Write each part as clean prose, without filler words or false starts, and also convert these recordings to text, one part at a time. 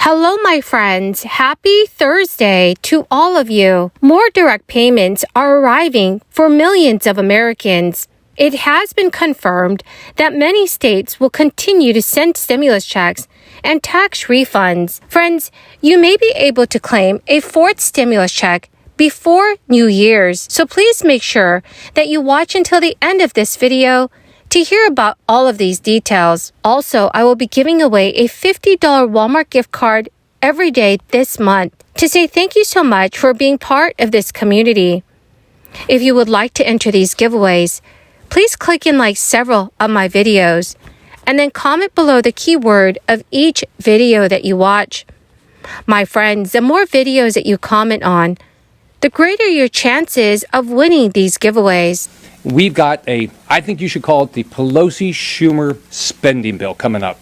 Hello, my friends. Happy Thursday to all of you. More direct payments are arriving for millions of Americans. It has been confirmed that many states will continue to send stimulus checks and tax refunds. Friends, you may be able to claim a fourth stimulus check before New Year's, so please make sure that you watch until the end of this video to hear about all of these details. Also, I will be giving away a $50 Walmart gift card every day this month to say thank you so much for being part of this community. If you would like to enter these giveaways, please click and like several of my videos and then comment below the keyword of each video that you watch. My friends, the more videos that you comment on, the greater your chances of winning these giveaways. We've got I think you should call it the Pelosi-Schumer spending bill coming up.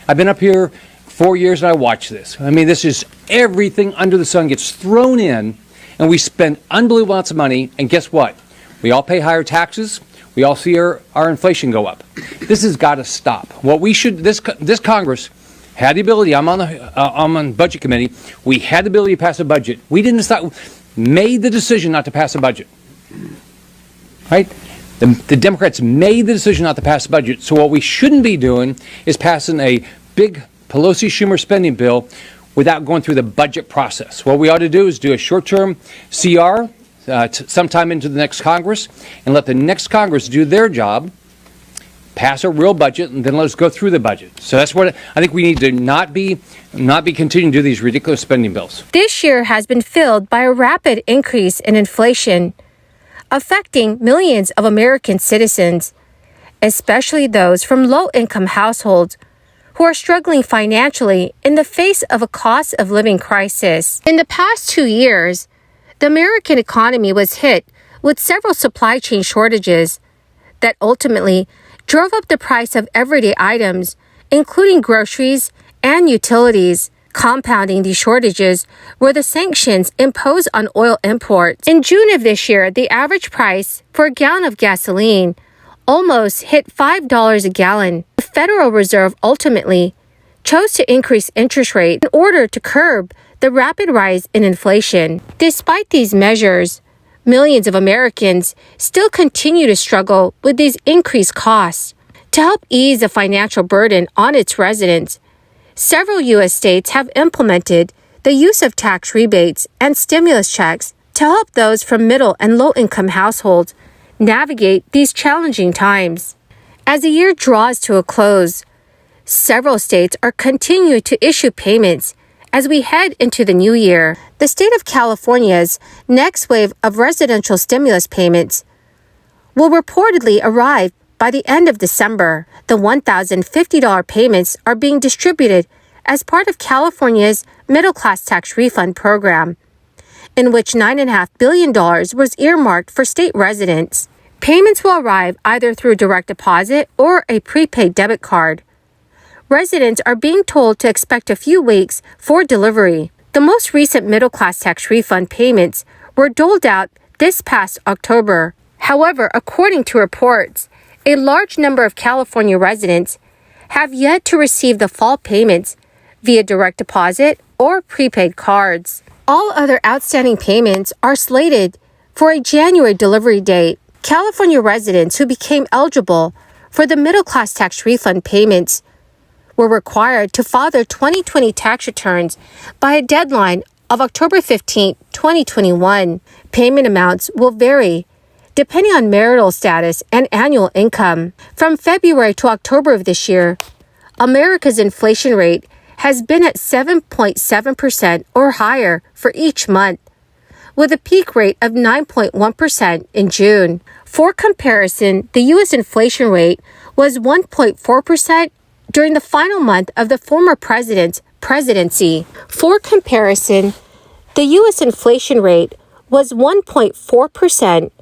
I've been up here 4 years and I watch this. I mean, this is everything under the sun gets thrown in and we spend unbelievable amounts of money. And guess what? We all pay higher taxes. We all see our inflation go up. This has got to stop. What we should, this Congress had the ability, I'm on budget committee, we had the ability to pass a budget. We didn't stop, made the decision not to pass a budget. Right? The Democrats made the decision not to pass the budget. So what we shouldn't be doing is passing a big Pelosi-Schumer spending bill without going through the budget process. What we ought to do is do a short-term CR sometime into the next Congress and let the next Congress do their job, pass a real budget, and then let us go through the budget. So that's what I think we need to not be continuing to do these ridiculous spending bills. This year has been filled by a rapid increase in inflation, affecting millions of American citizens, especially those from low-income households who are struggling financially in the face of a cost of living crisis. In the past 2 years, the American economy was hit with several supply chain shortages that ultimately drove up the price of everyday items, including groceries and utilities. Compounding these shortages were the sanctions imposed on oil imports. In June of this year, the average price for a gallon of gasoline almost hit $5 a gallon. The Federal Reserve ultimately chose to increase interest rates in order to curb the rapid rise in inflation. Despite these measures, millions of Americans still continue to struggle with these increased costs. To help ease the financial burden on its residents, several U.S. states have implemented the use of tax rebates and stimulus checks to help those from middle and low-income households navigate these challenging times. As the year draws to a close, several states are continuing to issue payments as we head into the new year. The state of California's next wave of residential stimulus payments will reportedly arrive by the end of December. The $1,050 payments are being distributed as part of California's middle-class tax refund program, in which $9.5 billion was earmarked for state residents. Payments will arrive either through direct deposit or a prepaid debit card. Residents are being told to expect a few weeks for delivery. The most recent middle-class tax refund payments were doled out this past October. However, according to reports, a large number of California residents have yet to receive the fall payments via direct deposit or prepaid cards. All other outstanding payments are slated for a January delivery date. California residents who became eligible for the middle-class tax refund payments were required to file their 2020 tax returns by a deadline of October 15, 2021. Payment amounts will vary depending on marital status and annual income. From February to October of this year, America's inflation rate has been at 7.7% or higher for each month, with a peak rate of 9.1% in June. For comparison, the U.S. inflation rate was 1.4% during the final month of the former president's presidency. For comparison, the U.S. inflation rate was 1.4%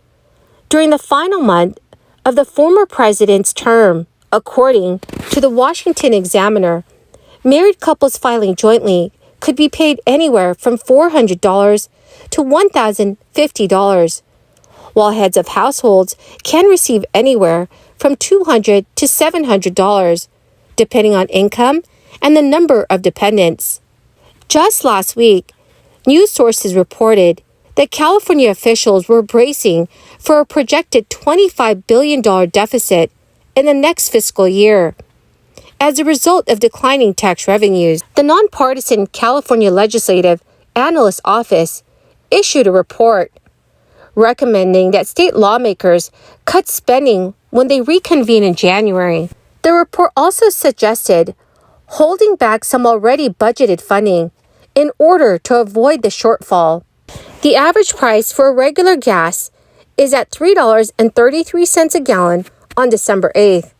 during the final month of the former president's term. According to the Washington Examiner, married couples filing jointly could be paid anywhere from $400 to $1,050, while heads of households can receive anywhere from $200 to $700, depending on income and the number of dependents. Just last week, news sources reported that California officials were bracing for a projected $25 billion deficit in the next fiscal year as a result of declining tax revenues. The nonpartisan California Legislative Analyst Office issued a report recommending that state lawmakers cut spending when they reconvene in January. The report also suggested holding back some already budgeted funding in order to avoid the shortfall. The average price for regular gas is at $3.33 a gallon on December 8th,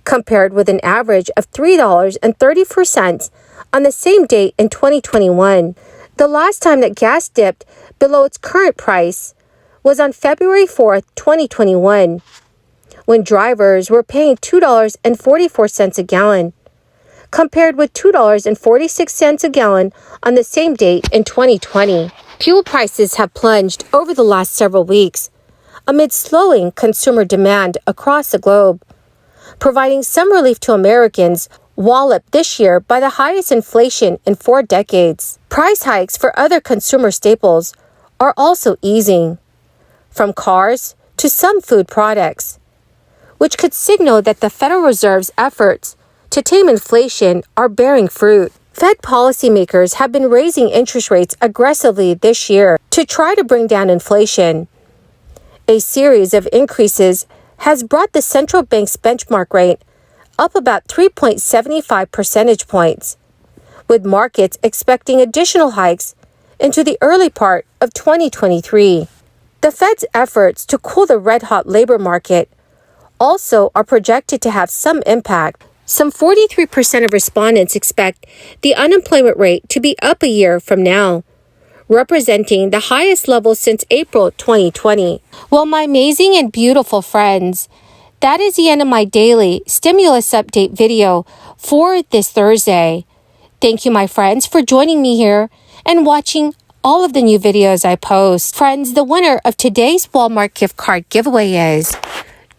compared with an average of $3.34 on the same date in 2021. The last time that gas dipped below its current price was on February 4th, 2021, when drivers were paying $2.44 a gallon, compared with $2.46 a gallon on the same date in 2020. Fuel prices have plunged over the last several weeks amid slowing consumer demand across the globe, providing some relief to Americans walloped this year by the highest inflation in 4 decades. Price hikes for other consumer staples are also easing, from cars to some food products, which could signal that the Federal Reserve's efforts to tame inflation are bearing fruit. Fed policymakers have been raising interest rates aggressively this year to try to bring down inflation. A series of increases has brought the central bank's benchmark rate up about 3.75 percentage points, with markets expecting additional hikes into the early part of 2023. The Fed's efforts to cool the red-hot labor market also are projected to have some impact. Some 43% of respondents expect the unemployment rate to be up a year from now, representing the highest level since April 2020. Well, my amazing and beautiful friends, that is the end of my daily stimulus update video for this Thursday. Thank you, my friends, for joining me here and watching all of the new videos I post. Friends, the winner of today's Walmart gift card giveaway is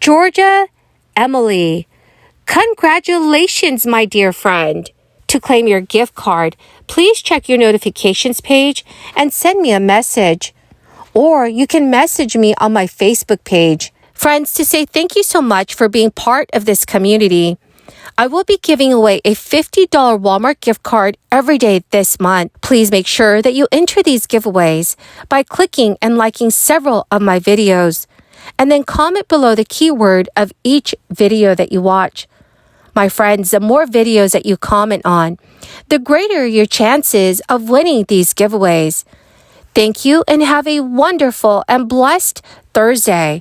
Georgia Emily. Congratulations, my dear friend. To claim your gift card, please check your notifications page and send me a message. Or you can message me on my Facebook page. Friends, to say thank you so much for being part of this community, I will be giving away a $50 Walmart gift card every day this month. Please make sure that you enter these giveaways by clicking and liking several of my videos, and then comment below the keyword of each video that you watch. My friends, the more videos that you comment on, the greater your chances of winning these giveaways. Thank you and have a wonderful and blessed Thursday.